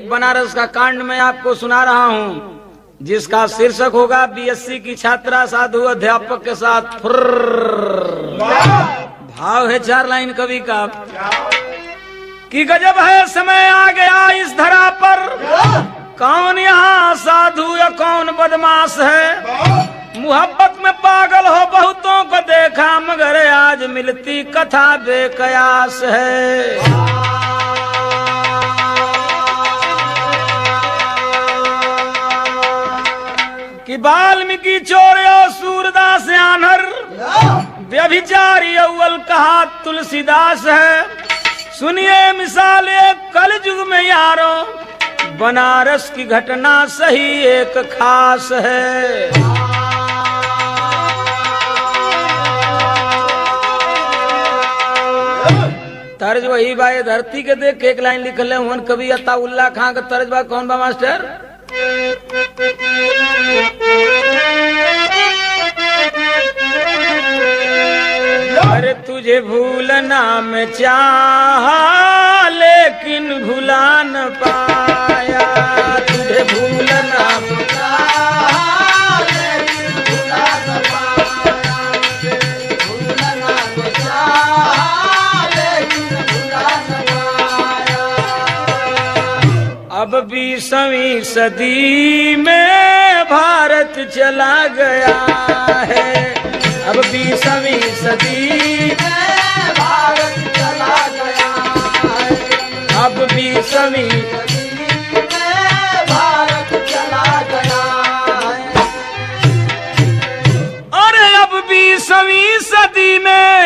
एक बनारस का कांड मैं आपको सुना रहा हूँ जिसका शीर्षक होगा बीएससी की छात्रा साधु अध्यापक के साथ फुर्र। भाव है 4 लाइन कवि का कि गजब है समय आ गया इस धरा पर, कौन यहाँ साधु या कौन बदमाश है। मोहब्बत में पागल हो बहुतों को देखा, मगर आज मिलती कथा बेकयास है। कि वाल्मीकि चोर और सूरदास आनर, व्यभिचारी अव्वल कहा तुलसीदास है। सुनिए मिसाल एक कल युग में यारों, बनारस की घटना सही एक खास है। तर्ज वही बाए धरती के देख के एक लाइन लिख ले हुन कवि अताउल्ला खां का तर्ज बा कौन बा मास्टर। अरे तुझे भूलना मैं चाहा लेकिन भुला न पाया, तुझे भूलना मैं चाहा लेकिन भुला न पाया, भूलना मैं चाहा लेकिन भुला न पाया। अब 20वीं सदी में भारत चला गया है, अब 20वीं सदी में भारत चला गया है, अब 20वीं सदी में भारत चला गया है। अरे अब 20वीं सदी में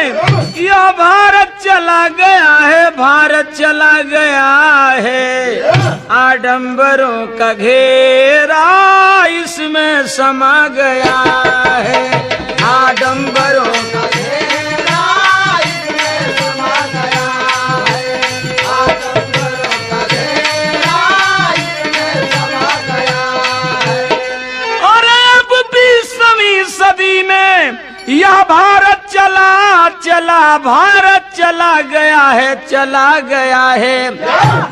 यह भारत चला गया है, भारत चला गया है। आडंबरों का घेरा इसमें समा गया है, आडंबरों का घेरा इसमें समा गया है, आडंबरों का घेरा इसमें समा गया है। और अब 20वीं सदी में यह भारत चला चला भारत चला गया है, चला गया है।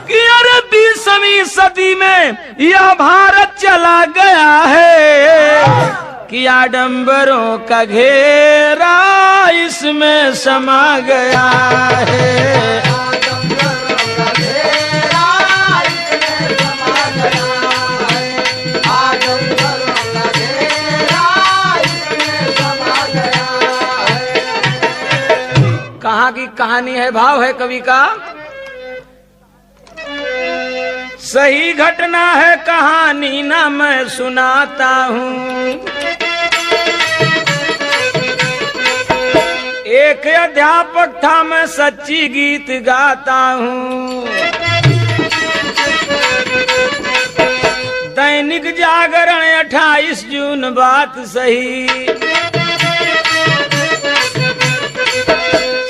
कि अरे 20वीं सदी में यह भारत चला गया है, कि आडंबरों का घेरा इसमें समा गया है, आडंबरों का घेरा इसमें समा गया है, आडंबरों का घेरा इसमें समा गया है। कहाँ की कहानी है, भाव है कवि का। सही घटना है कहानी ना मैं सुनाता हूँ, एक अध्यापक था मैं सच्ची गीत गाता हूँ। दैनिक जागरण 28 जून बात सही,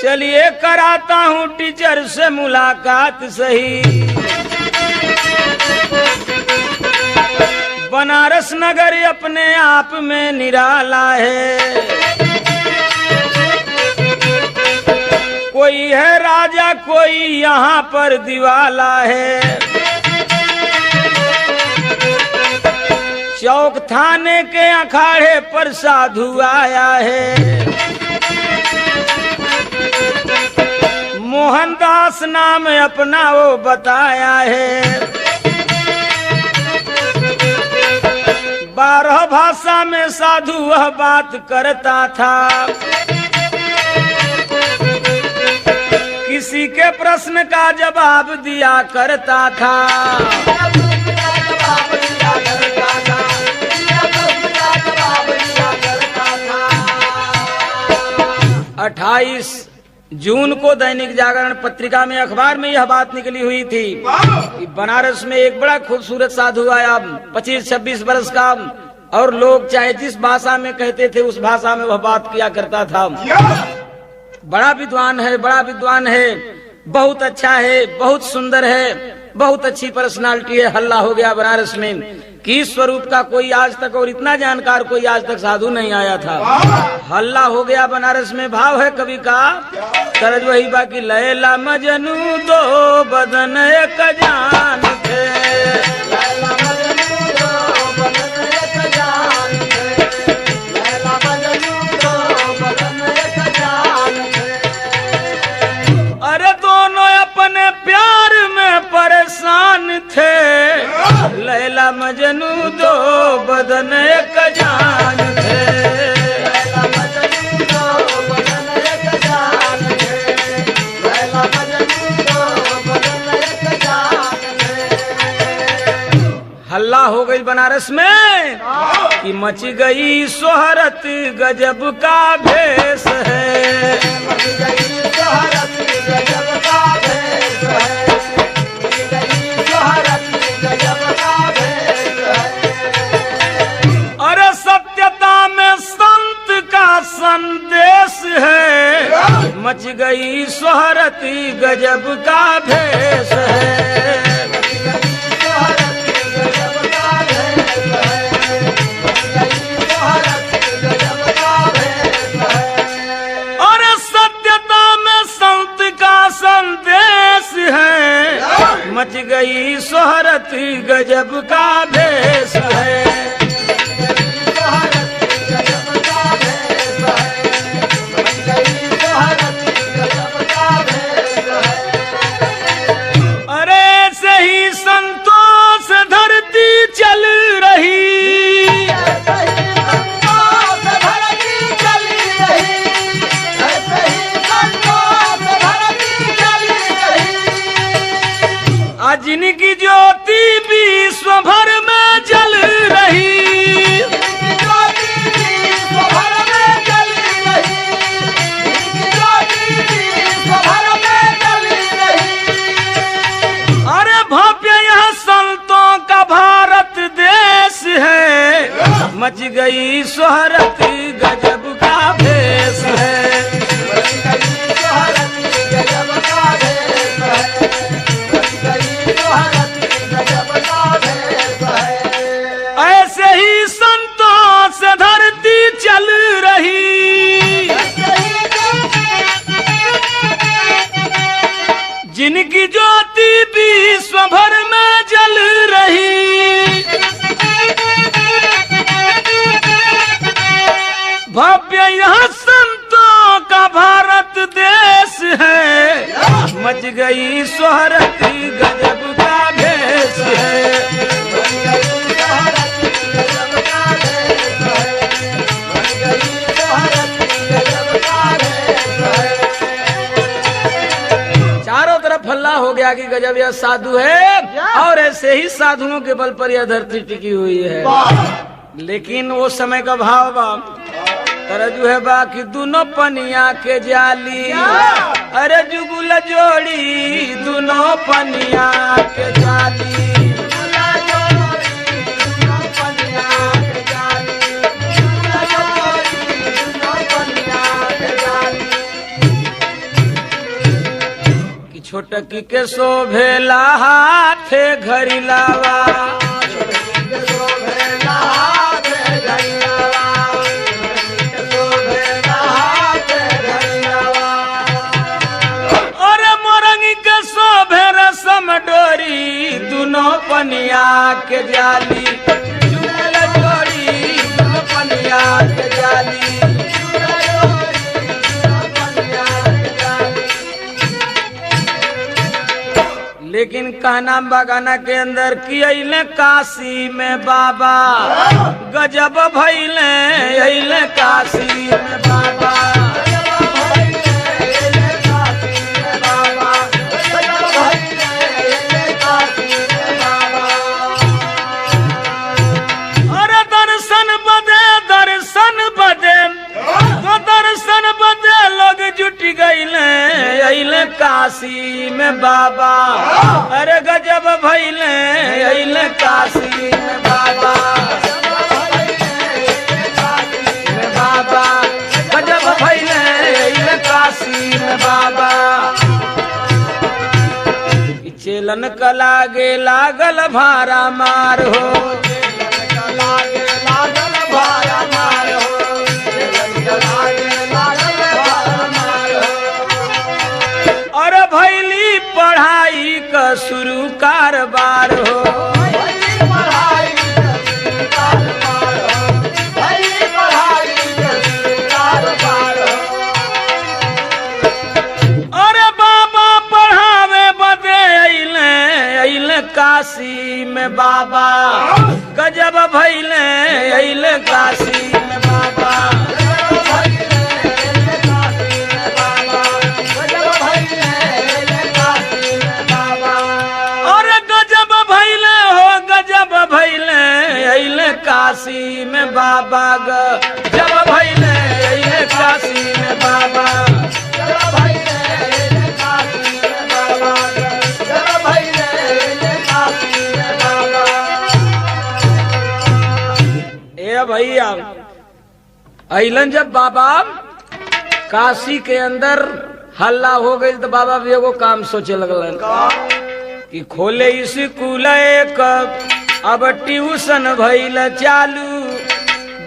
चलिए कराता हूँ टीचर से मुलाकात सही। बनारस नगर अपने आप में निराला है, कोई है राजा कोई यहाँ पर दिवाला है। चौक थाने के अखाड़े पर साधु आया है, मोहनदास नाम अपना वो बताया है। 12 भाषा में साधु वह बात करता था, किसी के प्रश्न का जवाब दिया करता था। 28 जून को दैनिक जागरण पत्रिका में अखबार में यह बात निकली हुई थी कि बनारस में एक बड़ा खूबसूरत साधु आया, 25-26 वर्ष का, और लोग चाहे जिस भाषा में कहते थे उस भाषा में वह बात किया करता था। बड़ा विद्वान है, बड़ा विद्वान है, बहुत अच्छा है, बहुत सुंदर है, बहुत अच्छी पर्सनालिटी है। हल्ला हो गया बनारस में कि इस स्वरूप का कोई आज तक और इतना जानकार कोई आज तक साधु नहीं आया था। हल्ला हो गया बनारस में। भाव है कवि का, तरज वही बाकी लैला मजनू दो बदन एक जान थे। लैला मजनू दो बदन एक जान थे, लैला मजनू दो बदन एक जान थे। अरे दोनों अपने प्यार में परेशान थे, लैला मजनू दो बदन एक जान थे। लैला मजनू दो बदन एक जान थे, लैला मजनू दो बदन एक जान थे। हल्ला हो गई बनारस में कि मच गई शोहरत गजब का भेष है। मच गई शोहरत गजब का भेष है, मच गई शोहरत गजब का भेष है। अरे सत्यता में संत का संदेश है, मच गई शोहरत गजब का भेष है। संदेश है, मच गई शोहरत गजब का भेष है। अरे सही संतोष धरती चल रही, जिनकी ज्योति विश्व भर में जल रही, अरे भव्य यह संतों का भारत देश है, मच गई शोहरत गजब का भेष है। ऐसे ही संतों से धरती चल रही, जिनकी ज्योति विश्व भर में जल रही। भव्य यह संतों का भारत देश है, मच गई शोहरत गजब का भेष है। चारों तरफ हल्ला हो गया कि गजब यह साधु है, और ऐसे ही साधुओं के बल पर यह धरती टिकी हुई है। लेकिन वो समय का भाव बा तरजू है बा कि दोनों पनिया के जाली, अरे जुगुल जोड़ी दोनों पनिया के जाली। छोटकी के शोभेला हाथे घड़ी लावा, और मोरंगी के शोभे रसम डोरी दोनों पनिया के जाली। जुगल जोड़ी दोनों पनिया के जाली। लेकिन कहना बगाना के अंदर कि अइले काशी में बाबा, गजब भइले अइले काशी में बाबा। अरे दर्शन बदे तो दर्शन बदे लोग जुट गइले अइले काशी में बाबा। अरे गजब भइले अइले काशी में बाबा, गजब भइले अइले काशी में बाबा। चेलन का लागे लागल भारा मार हो, और भैली पढ़ाई का शुरू कारबार हो। अइले काशी में बाबा। और गजब भइले हो गजब भइले अइले काशी में बाबा। गजब भइले अइले काशी में बाबा। ए भैया अइलन जब बाबा काशी के अंदर हल्ला हो गई तो बाबा भी एगो काम सोचे लगलन कि खोले स्कूल एक अब ट्यूशन भइल चालू।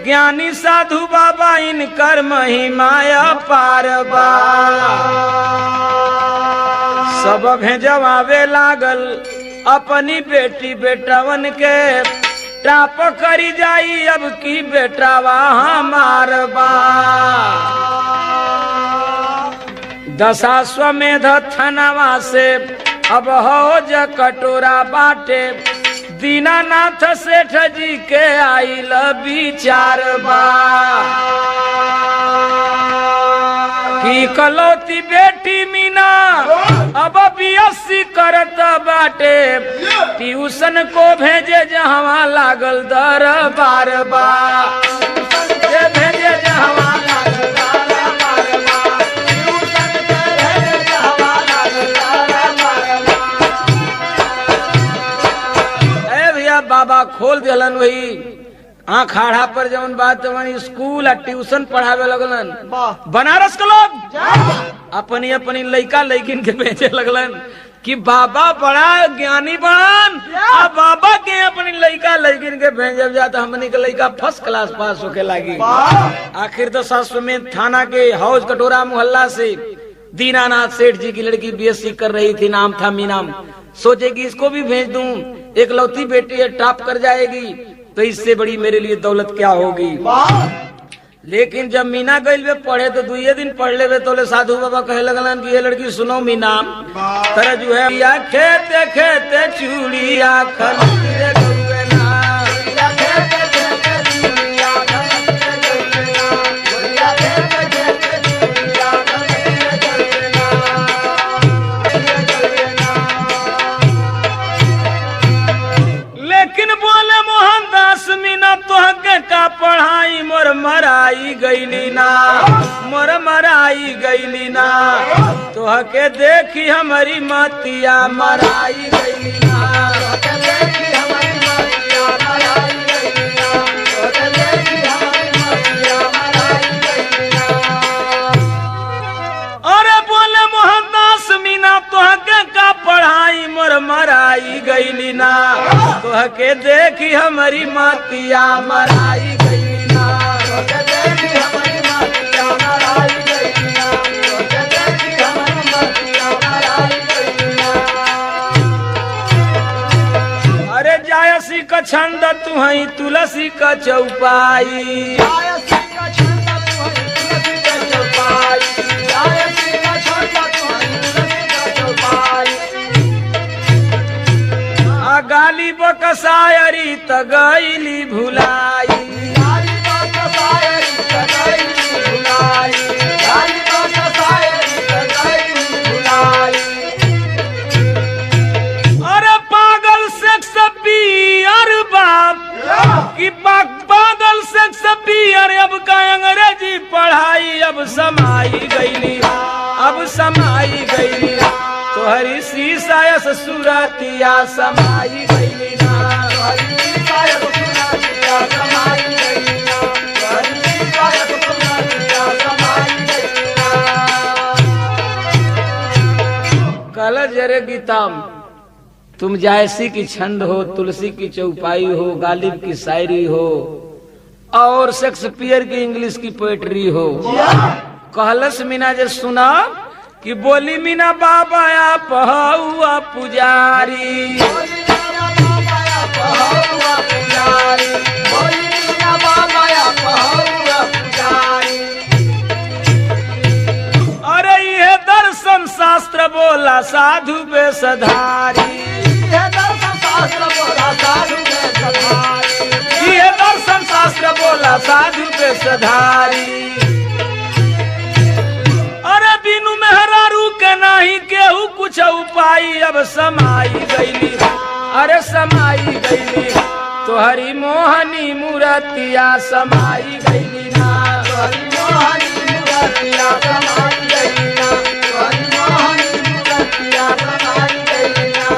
ज्ञानी साधु बाबा इनकर महिमाया पार बा। सब भेजवावे लागल अपनी बेटी बेटवन के। टाप करी जाई अब की बेटावा हमार बा। दशाश्वमेध थनवा से अब हो ज कटोरा बाटे। दीनानाथ सेठ जी के आइल विचार बा कि कलौती बेटी मीना अब बीएससी करत बाटे। ट्यूशन को भेजे जहाँ लागल दरबार बा। भेजे जहाँ लागल दरबार बा। ट्यूशन के भेजे जहाँ लागल दरबार बा। ए भैया बाबा खोल दिलन वही आँख आढ़ा पर जवन बात वही स्कूल और ट्यूशन पढ़ावे लगलन। बनारस के लोग अपनी अपनी लइका लइकिन के भेजे लगलन कि बाबा बड़ा ज्ञानी बन। अब बाबा के अपनी लइका लइकिन के भेजब जाता हमनी के लइका फर्स्ट क्लास पास होके लागी। आखिर तो ससुमेध थाना के हौज कटोरा मोहल्ला से दीनानाथ सेठ जी की लड़की बीएससी कर रही थी। नाम था मीना। सोचे कि इसको भी भेज दूं, एक लौती बेटी है, टॉप कर जाएगी तो इससे बड़ी मेरे लिए दौलत क्या होगी। लेकिन जब मीना गइल में पढ़े तो दुए दिन पढ़ ले तो साधु बाबा कहे लगलन कि ये लड़की सुनो मीना तेरा जो है या खेते खेते चूड़िया खरीदे गरुए ना। लेकिन बोले मोहनदास मीना तोहके का पढ़ाई मोर मराई गईली ना। मोर मराई गईली ना तोहके देखी हमारी मतिया मराई गईली ना। अरे बोले मोहनदास मीना तोहके का पढ़ाई मोर मराई गईली ना। तोहके देखी हमारी मतिया मराई गईली ना। तोहके देखी हमारी मतिया मराई गईली ना। तोहके देखी हमारी मतिया मराई गईली ना। अरे जायसी का छंद तुहई तुलसी का चौपाई। गाली बकसायरी त गईली भुलाई। गाली बकसायरी त गईली भुलाई। गाली बकसायरी त गईली भुलाई। अरे पागल सेक्स पियर बाप कि पागल सेक्स पियर अब का अंग्रेजी पढ़ाई अब समाई गईली। अब समाई गईली तोहरी शीशायस सुरतिया समाई गईली ना। तोहरी शीशायस सुरतिया समाई गईली ना। तोहरी शीशायस सुरतिया समाई गईली ना। कल जरे गीताम तुम जायसी की छंद हो, तुलसी की चौपाई हो, गालिब की शायरी हो और शेक्सपियर की इंग्लिश की पोएट्री हो। कहलस मीना जे सुना कि बोली मीना बाबा आप हुआ पुजारी। अरे ये दर्शन शास्त्र बोला साधु बेसधारी। ये दर्शन शास्त्र मूरतिया साधु के सधारी। अरे बिनु मेहरारू के नाही केहू कुछ उपाई, अब समाई गईली, अरे समाई गईली तोहरी मोहनी मूरतिया समाई गईली ना, तोहरी मोहनी मूरतिया समाई गईली ना, तोहरी मोहनी मूरतिया समाई गईली ना।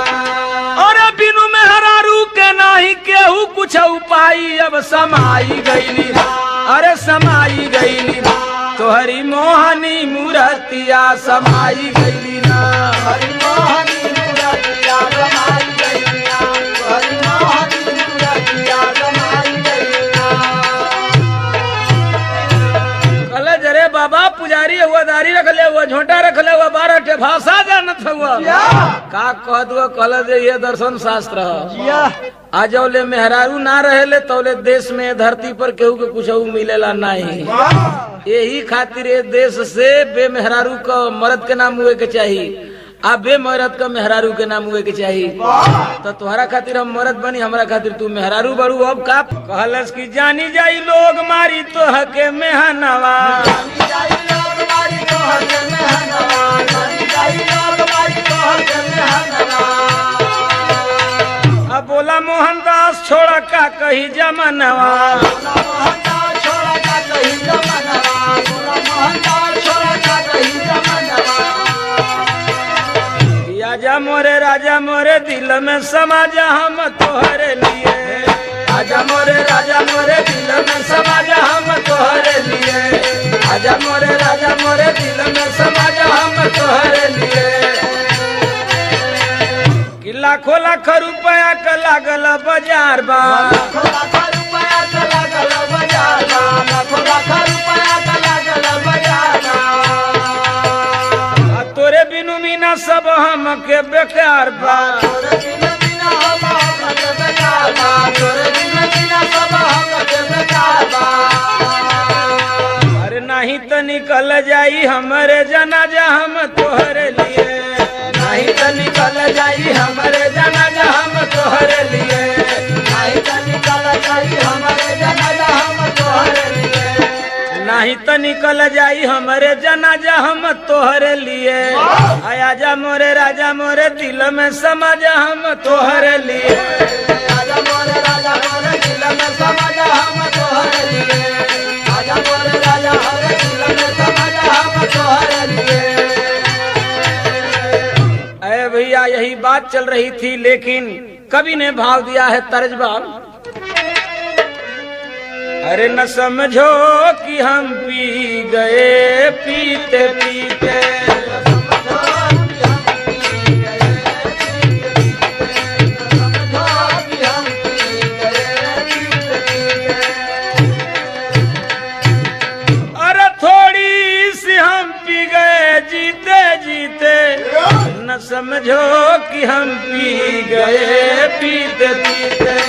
अरे बिनु मेहरारू के नाही केहू कुछ उपाई, अब समाई गईली, अरे समाई गईली तोहरी मोहनी मूरतिया समाई गईली ना, तोहरी मोहनी मूरतिया समाई गईली ना, तोहरी मोहनी मूरतिया समाई गईली ना। कल जरे बाबा पुजारी हुआ, दारी रख ले हुआ, झोंटा रख ले हुआ, 12 ठे भाषा जानत हुआ का कह दो। कल जे ये दर्शन शास्त्र है, आजौले मेहरारू ना रहेले तौले देश में धरती पर केहू के कुछ मिलेला नहीं। यही खातिर ये देश से बेमेहरारू का मर्द के नाम हुए के चाहिए, आ बेमर्द का मेहरारू के नाम हुए के चाहिए। तो तुम्हारा खातिर हम मर्द बनी, हमारा खातिर तू मेहरारू बड़ू। अब का कहलस की जानी जाई लोग मारी तो हके मेहनवा, जानी जाई लोग मारी तोहर के मेहनवा, जानी जाई लोग मारी तोहर के मेहनवा। अब बोला मोहनदास छोड़ा का कही जमनवा, बोला मोहनदास छोड़ा का कही जमनवा, बोला मोहनदास छोड़ा का कही जमनवा। राजा मोरे दिल में समा जा हम तोहरे लिए, आजा मोरे राजा मोरे दिल में समा जा हम तोहरे लिए, आजा मोरे राजा मोरे दिल में समा जा हम तोहरे लिए। कि लाखों लाख रुपया का लागल बाजार बा, लाखों लाख रुपया का लागल बाजार बा, लाखों लाख रुपया का लागल बाजार बा। तोरे बिनु मीना सब हमके बेकार बा, तोरे बिनु बिना हम हमके बेकार बा, तोरे बिनु बिना सब हमके बेकार बा। अरे नहीं तो निकल जाई हमारे जनाजा हम तोहरे लिए, नहीं तो निकल जाई हमारे जनाजा हम तोहरे लिए, नहीं तो निकल जाई हमारे जनाजा हम तोहरे लिए, नहीं तो निकल जाई हमारे जनाजा हम तोहरे लिए। आजा मोरे राजा मोरे दिल में समा जा हम तोहरे लिए, आजा मोरे राजा मोरे दिल में समा जा हम तोहरे लिए, आजा मोरे राजा मोरे दिल में समा जा हम तोहरे लिए। अरे भैया यही बात चल रही थी, लेकिन कवि ने भाव दिया है तर्जबा। अरे न समझो कि हम पी गए पीते पीते, अरे थोड़ी सी हम पी गए जीते जीते, न समझो कि हम पी गए पीते पीते।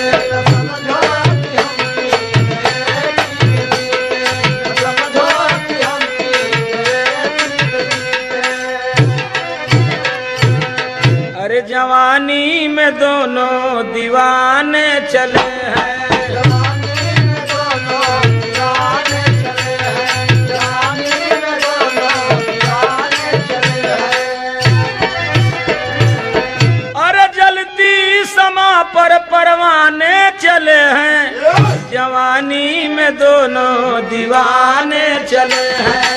अरे जवानी में दोनों दीवाने चले हैं, अरे जलती समा पर परवाने चले हैं, जवानी में दोनों दीवाने चले हैं।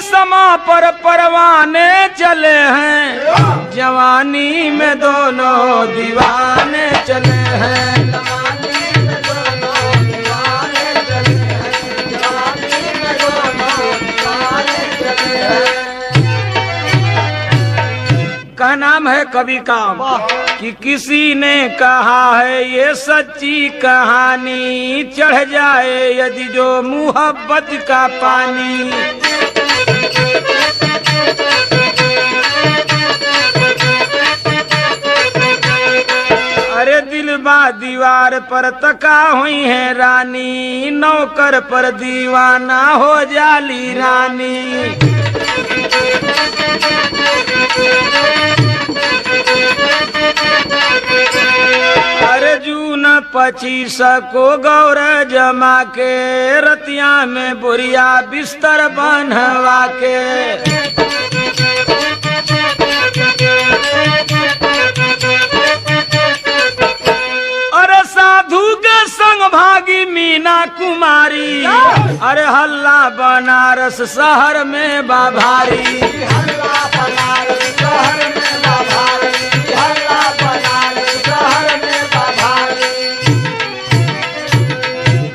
समा पर परवाने चले हैं, जवानी में दोनों दीवाने चले हैं। का नाम है कवि का कि किसी ने कहा है ये सच्ची कहानी, चढ़ जाए यदि जो मुहब्बत का पानी। अरे दिल बा दीवार पर तका हुई है रानी, नौकर पर दीवाना हो जाली रानी। अर्जुन 25 को गौर जमा के, रतिया में बुरिया बिस्तर बनवा के। अरे साधु के संग भागी मीना कुमारी, अरे हल्ला बनारस शहर में बाभारी। हल्ला बनारस शहर में बाभारी, हल्ला बनारस शहर में बाभारी।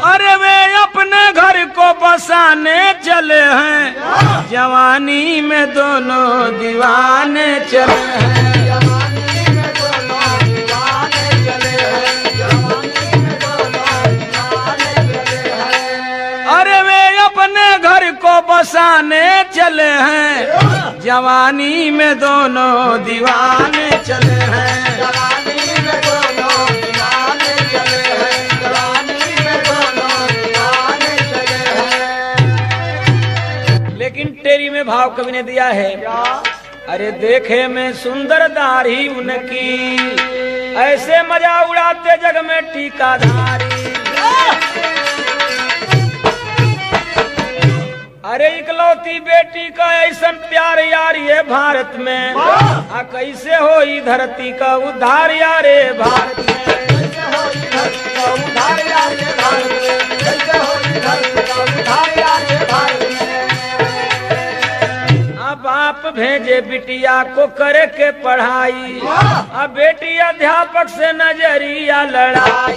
अरे वे अपने घर को बसाने चले हैं, जवानी में दोनों दीवाने चले हैं। को बसाने चले हैं, जवानी में दोनों दीवाने चले हैं। जवानी में दोनों दीवाने चले हैं, जवानी में दोनों दीवाने चले हैं। लेकिन टेरी में भाव कवि ने दिया है, अरे देखे में सुंदर दाढ़ी उनकी, ऐसे मजा उड़ाते जग में टीकाधारी। अरे इकलौती बेटी का ऐसा प्यार यार ये भारत में, आ कैसे हो धरती का उद्धार यार ये भारत में। कैसे हो धरती का उद्धार यार ये भारत में, कैसे हो धरती का उद्धार यार ये भारत में। अब आप भेजे बिटिया को करे के पढ़ाई, अब बेटी अध्यापक से नजरिया लड़ाई।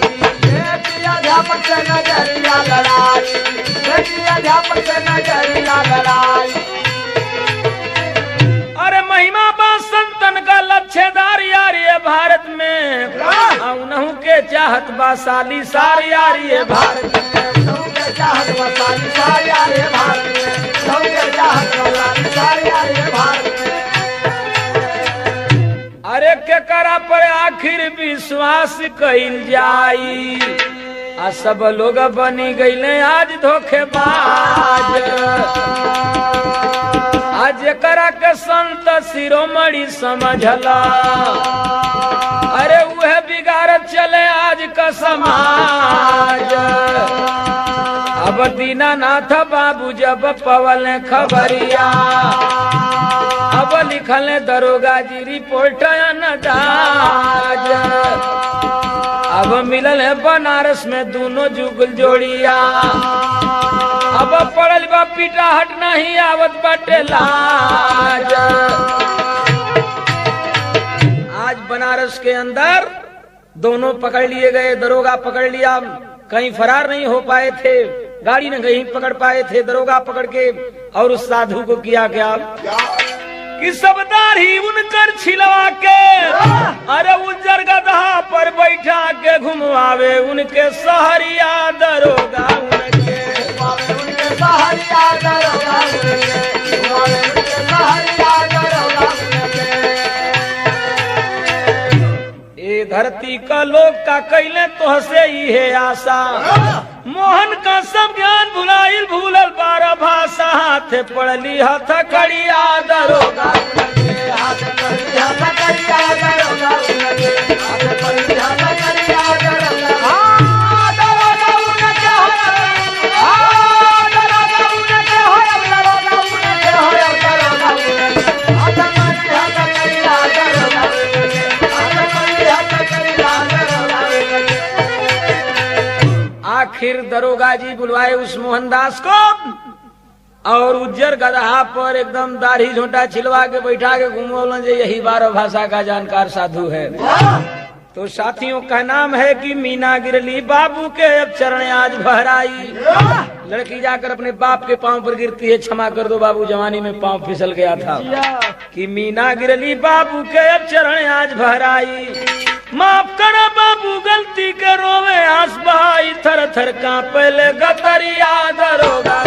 अध्यापक से नजरिया लड़ाई, अध्यापक से नजरिया लड़ाई। अरे महिमा बा संतन का लच्छेदार यार ये भारत में, उन्हों के चाहत बा साली सार यार ये भारत में। उन्हों के चाहत बा साली सार यार ये भारत में, उन्हों के चाहत बा साली सार यार ये भारत में। अरे के करा पर आखिर विश्वास कइल जाई, आ सब लोग बनी गईले आज धोखेबाज। आज करा के संत शिरोमणि समझला, अरे वह बिगाड़ चले आज का समाज। अब दीनानाथ बाबू जब पवल खबरिया, अब लिखल दरोगा जी रिपोर्ट अनदाज। अब मिलल है बनारस में दोनों जुगल जोड़िया, अब पड़ल बा पीटा हट नहीं आवत बाटे लाज। आज बनारस के अंदर दोनों पकड़ लिए गए, दरोगा पकड़ लिया, कहीं फरार नहीं हो पाए थे, गाड़ी न कहीं पकड़ पाए थे, दरोगा पकड़ के और उस साधु को किया क्या कि सब दाढ़ी उनकर छिलवा के, अरे उज्जर गधा पर बैठा के घुमवावे उनके सहरिया दरोगा उनके। उनके सहरिया दरोगा उनके, उनके सहरिया दरोगा उनके। ए धरती का लोग का कैले तोहसे ही है आशा, मोहन का सब ज्ञान भुलाइल भूलल 12 भाषा। हाथ पड़ली हथ कड़िया दरोगा उनके, हाथ पड़ली हथ कड़िया दरोगा उनके, हाथ पड़ली हथ कड़िया दरोगा। हाँ दरोगा उनके हो, हाँ दरोगा उनके हो, दरोगा उनके हो, दरोगा उनके। हाथ पड़ली हथ कड़िया दरोगा उनके, हाथ पड़ली हथ कड़िया दरोगा उनके। आखिर दरोगा जी बुलवाए उस मोहनदास को और उज्जर गदहा पर एकदम दाढ़ी झोंटा छिलवा के बैठा के घूमोलन जे यही 12 भाषा का जानकार साधु है। तो साथियों का नाम है कि मीना गिरली बाबू के अब चरण आज भराई। लड़की जाकर अपने बाप के पांव पर गिरती है, क्षमा कर दो बाबू जवानी में पांव फिसल गया था। कि मीना गिरली बाबू के अब चरण आज भराई, माफ करा बाबू गलती के रोवे आस बहाई। थर थर कांपले गतरिया दरोगा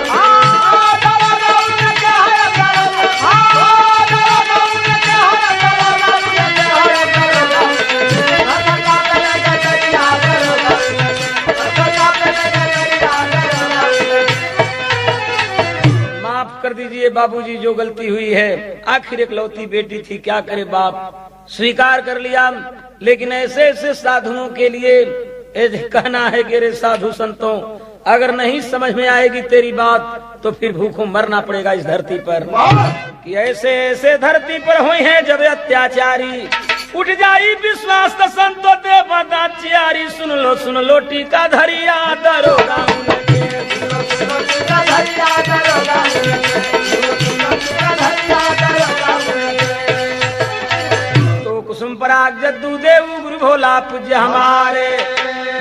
हाँ बाबूजी जो गलती हुई है, आखिर एक लौती बेटी थी, क्या करे बाप, स्वीकार कर लिया। लेकिन ऐसे ऐसे साधुओं के लिए कहना है कि रे साधु संतों, अगर नहीं समझ में आएगी तेरी बात तो फिर भूखों मरना पड़ेगा इस धरती पर। कि ऐसे ऐसे धरती पर हुए हैं जब अत्याचारी, उठ जाई विश्वास तो संतो दे बदाचारी। सुन लो टीका धरिया दरोगा तो कुसुम पराग जद्दू देव गुरु भोला पूज्य हमारे,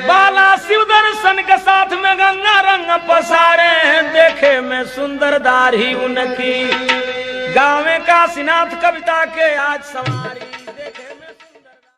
बाला शिव दर्शन के साथ में गंगा रंग पसारे। देखे में सुंदर दाढ़ी उनकी, गाँव में काशीनाथ कविता के आज सवारी।